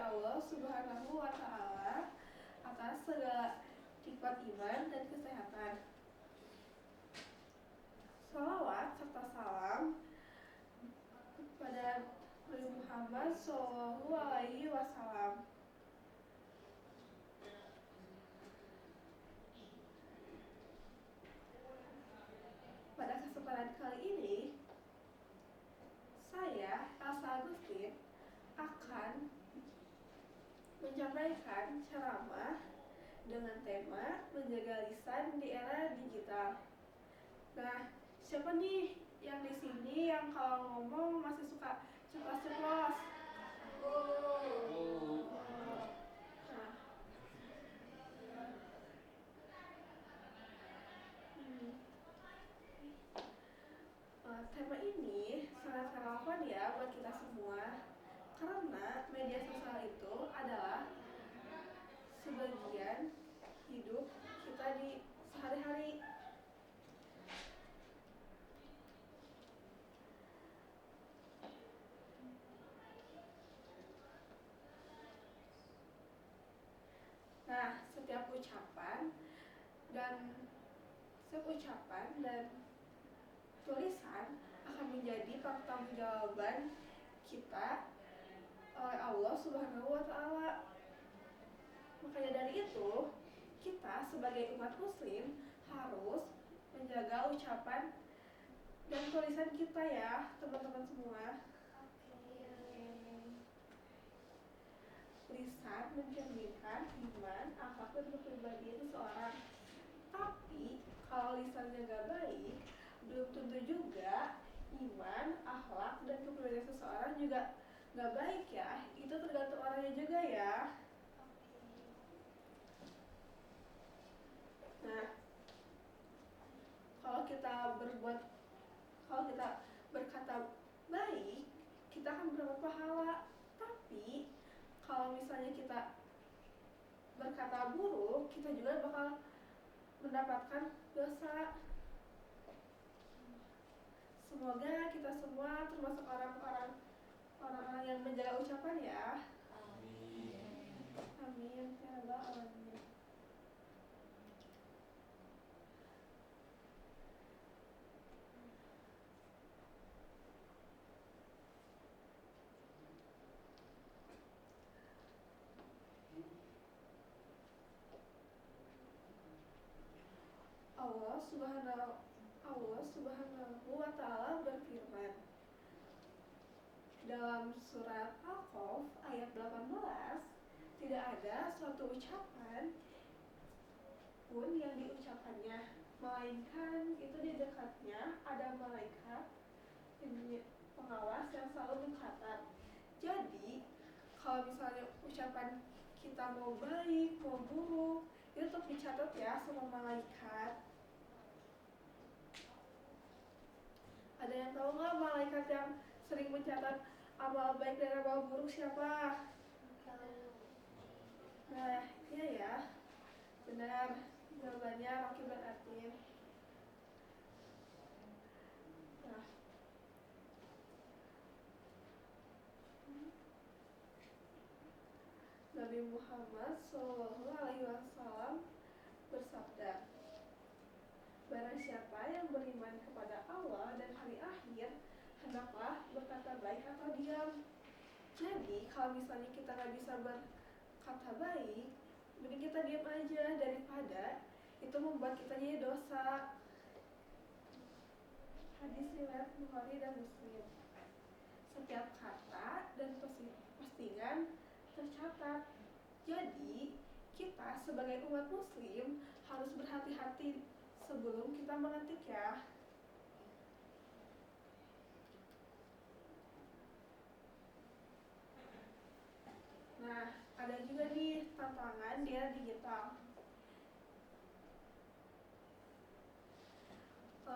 Allah Subhanahu wa Ta'ala atas segala nikmat iman dan kesehatan. Salawat serta salam kepada Nabi Muhammad Sallallahu Alaihi Wasallam. Pada kesempatan kali ini, saya, Elsa Agustin, akan menyampaikan ceramah dengan tema menjaga lisan di era digital. Nah, siapa nih yang di sini yang kalau ngomong masih suka ceplos-ceplos? Tema ini sangat relevan ya buat kita semua, karena media sosial itu adalah sebagian hidup kita di sehari-hari. Nah, setiap ucapan dan tulisan akan menjadi pertanggungjawaban kita oleh Allah Subhanahu wa Ta'ala. Makanya dari itu, kita sebagai umat muslim harus menjaga ucapan dan tulisan kita ya, teman-teman semua. Lisan mencerminkan iman, akhlak dan kepribadian seseorang. Tapi kalau lisannya gak baik, belum tentu juga iman, akhlak dan kepribadian seseorang juga gak baik ya. Itu tergantung orangnya juga ya. Nah, kalau kita berkata baik, kita akan mendapat pahala. Tapi kalau misalnya kita berkata buruk, kita juga bakal mendapatkan dosa. Semoga kita semua termasuk orang-orang yang menjaga ucapan ya. Amin. Amin ya rabbal alamin. Allah Subhanahu wa Ta'ala berfirman dalam surat Al-Qaf ayat 18, tidak ada suatu ucapan pun yang diucapkannya, melainkan itu di dekatnya ada malaikat pengawas yang selalu mencatat. Jadi kalau misalnya ucapan kita mau baik, mau buruk, itu tetap dicatat ya sama malaikat. Ada yang tahu nggak malaikat yang sering mencatat amal baik dan amal buruk siapa? Nah, iya ya, benar. Jawabannya Rocky Beratin. Nah, Nabi Muhammad SAW bersabda, barang siapa yang beriman kepada Allah dan hari akhir, hendaklah berkata baik atau diam. Jadi kalau misalnya kita nggak bisa berkata baik, mending kita diam aja daripada itu membuat kita jadi dosa. Hadis riwayat Bukhari dan Muslim. Setiap kata dan postingan tercatat. Jadi kita sebagai umat muslim harus berhati-hati sebelum kita mengetik ya. Nah, ada juga nih tantangan di era digital.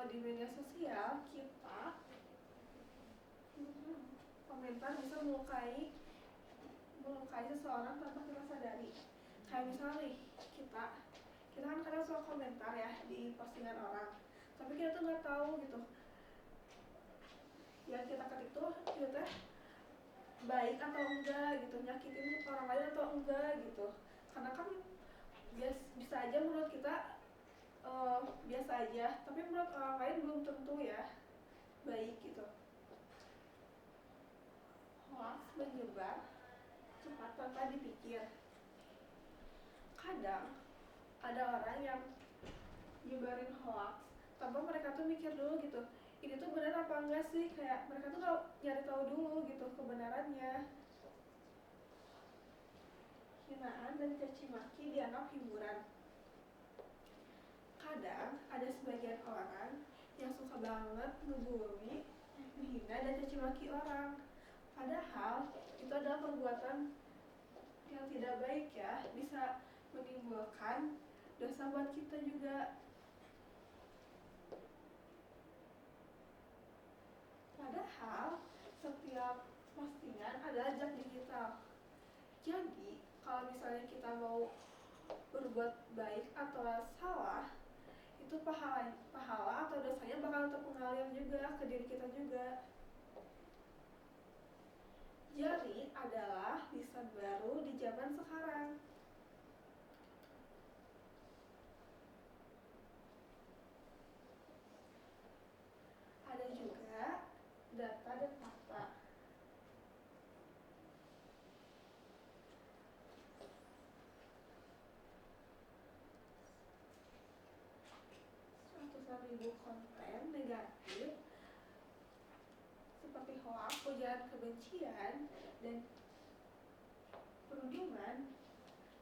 Di media sosial kita komentar bisa melukai seseorang tanpa kita sadari. Kayak misalnya nih, kita kan kadang suka komentar ya di postingan orang, tapi kita tuh nggak tahu gitu yang kita ketik tuh baik atau enggak gitu, nyakitin orang orang lain atau enggak gitu. Karena kan bisa aja menurut kita biasa aja, tapi menurut orang lain belum tentu ya baik gitu. Hoax menyebar cepat tanpa dipikir. Kadang ada orang yang nyebarin hoax tanpa mereka tuh mikir dulu gitu, ini tuh benar apa enggak sih, kayak mereka tuh nyari tahu dulu gitu kebenarannya. Hinaan dan caci maki dianggap hiburan. Kadang ada sebagian orang yang suka banget ngebully, menghina dan caci maki orang, padahal itu adalah perbuatan yang tidak baik ya, bisa menimbulkan dosa buat kita juga. Padahal setiap postingan adalah jejak digital. Jadi kalau misalnya kita mau berbuat baik atau salah, itu pahala atau dosanya bakal terpengalir juga ke diri kita juga. Jadi adalah lisan baru di zaman sekarang. Ada juga data dan fakta. Ratusan ribu konten negatif seperti hoax, ujaran kebencian, dan perundungan.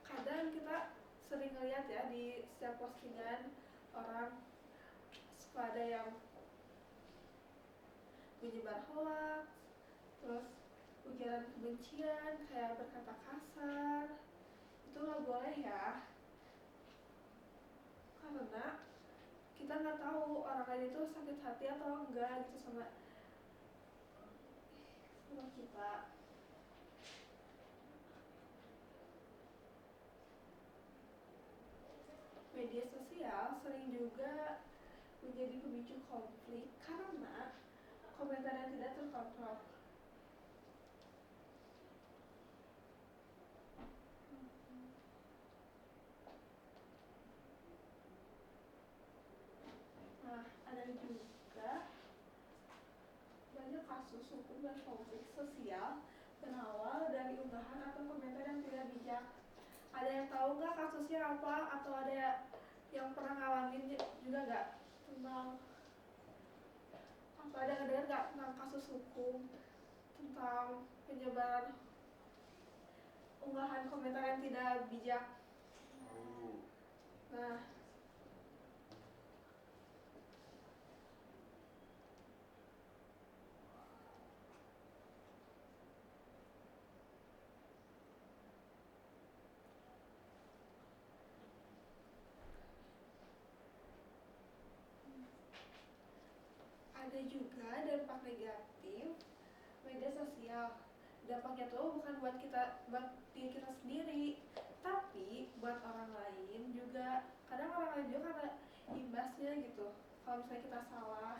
Kadang kita sering lihat ya di setiap postingan orang suka ada yang menyebar hoax, terus ujaran kebencian kayak berkata kasar. Itu nggak boleh ya, karena kita nggak tahu orang lain itu sakit hati atau enggak gitu sama kita. Media sosial sering juga menjadi pemicu konflik karena komentar yang tidak terkontrol. Nah, ada juga banyak kasus hukum dan konflik sosial berawal dari unggahan atau komentar yang tidak bijak. Ada yang tahu nggak kasusnya apa, atau ada yang pernah ngalamin juga nggak tentang, atau ada dengar nggak tentang kasus hukum tentang penyebaran unggahan komentar yang tidak bijak? Nah, ada juga dampak negatif media sosial. Dampaknya tuh bukan buat diri kita sendiri, tapi buat orang lain juga. Kadang orang lain juga karena imbasnya gitu. Kalau misalnya kita salah,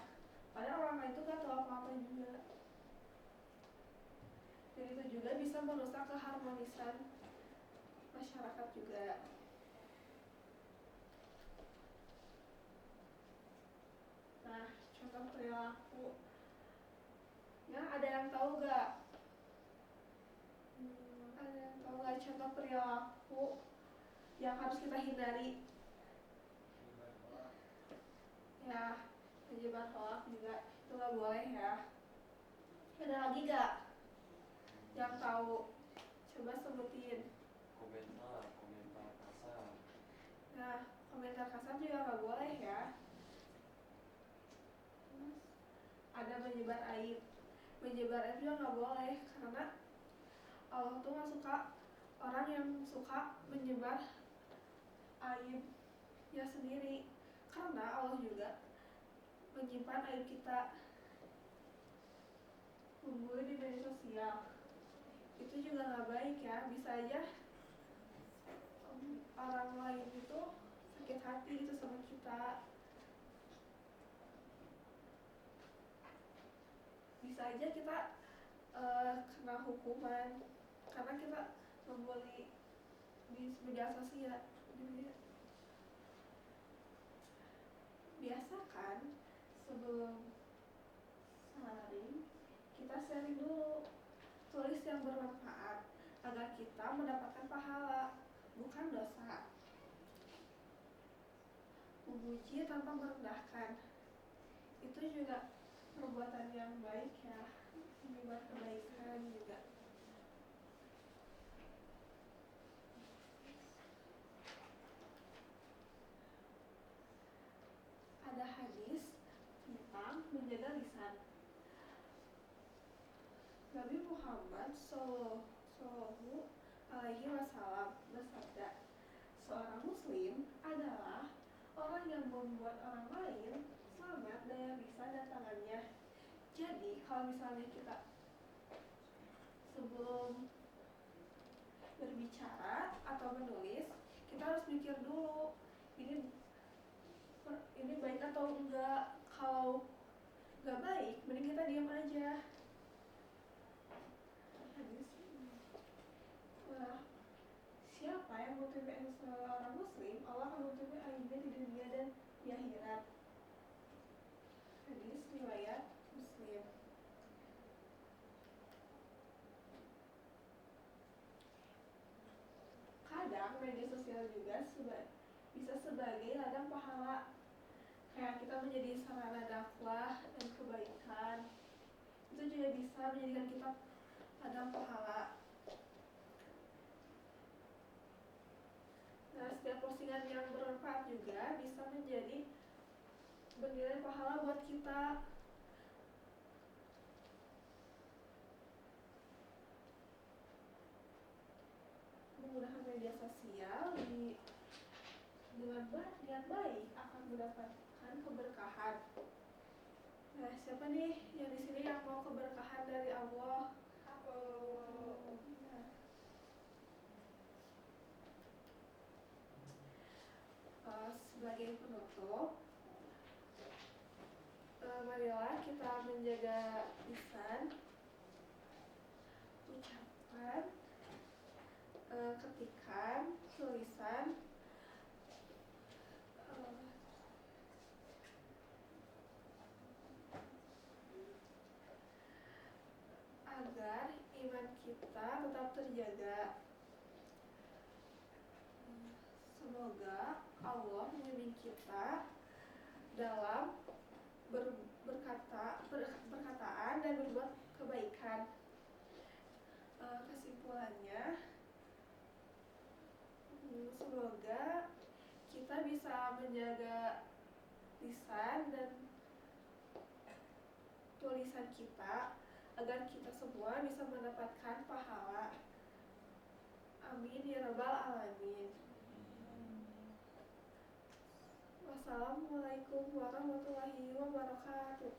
padahal orang lain tuh gak tahu apa-apa juga. Dan itu juga bisa merusak keharmonisan masyarakat juga. Nah, contoh perilaku. Ya, ada yang tahu gak? Ada yang tahu gak contoh perilaku yang harus kita hindari? Ya, menyebar hoax juga itu nggak boleh ya. Ada lagi gak yang tahu? Coba sebutin. Komentar kasar. Nah, komentar kasar juga nggak boleh ya. Ada menyebar aib. Menyebar aib juga nggak boleh, karena Allah tuh nggak suka orang yang suka menyebar aibnya sendiri. Karena Allah juga menyimpan aib kita. Membuli di media sosial itu juga nggak baik ya. Bisa aja orang lain itu sakit hati itu sama kita. Bisa aja kita kena hukuman karena kita membuat bully di media sosial. Biasakan sebelum sharing kita sharing dulu, tulis yang bermanfaat agar kita mendapatkan pahala, bukan dosa. Memuji tanpa merendahkan, itu juga perbuatan yang baik ya, membuat kebaikan juga. Ada hadis tentang menjaga lisan. Nabi Muhammad Sallallahu Alaihi Wasallam bersabda, seorang muslim adalah orang yang membuat orang lain selamat dari lisan dan tangannya. Jadi kalau misalnya kita sebelum berbicara atau menulis, kita harus mikir dulu, ini baik atau enggak. Kalau enggak baik, mending kita diam aja. Siapa yang motivasi seorang muslim, Allah akan motivasi aibnya di dunia dan di akhirat. Hadis riwayat Muslim. Kadang media sosial juga bisa sebagai ladang pahala, kayak kita menjadi sarana dakwah dan kebaikan. Itu juga bisa menjadikan kita ladang pahala. Nah, setiap postingan yang bermanfaat juga bisa menjadi bernilai pahala buat kita. Menggunakan media sosial dengan niat baik akan mendapatkan keberkahan. Nah, siapa nih yang di sini yang mau keberkahan dari Allah? Aku. Sebagai penutup, marilah kita menjaga lisan, ucapan, ketikan, tulisan, agar iman kita tetap terjaga. Semoga Allah membimbing kita dalam berkataan dan berbuat kebaikan. Kesimpulannya, semoga kita bisa menjaga lisan dan tulisan kita agar kita semua bisa mendapatkan pahala. Amin ya rabbal alamin. Wassalamualaikum warahmatullahi wabarakatuh.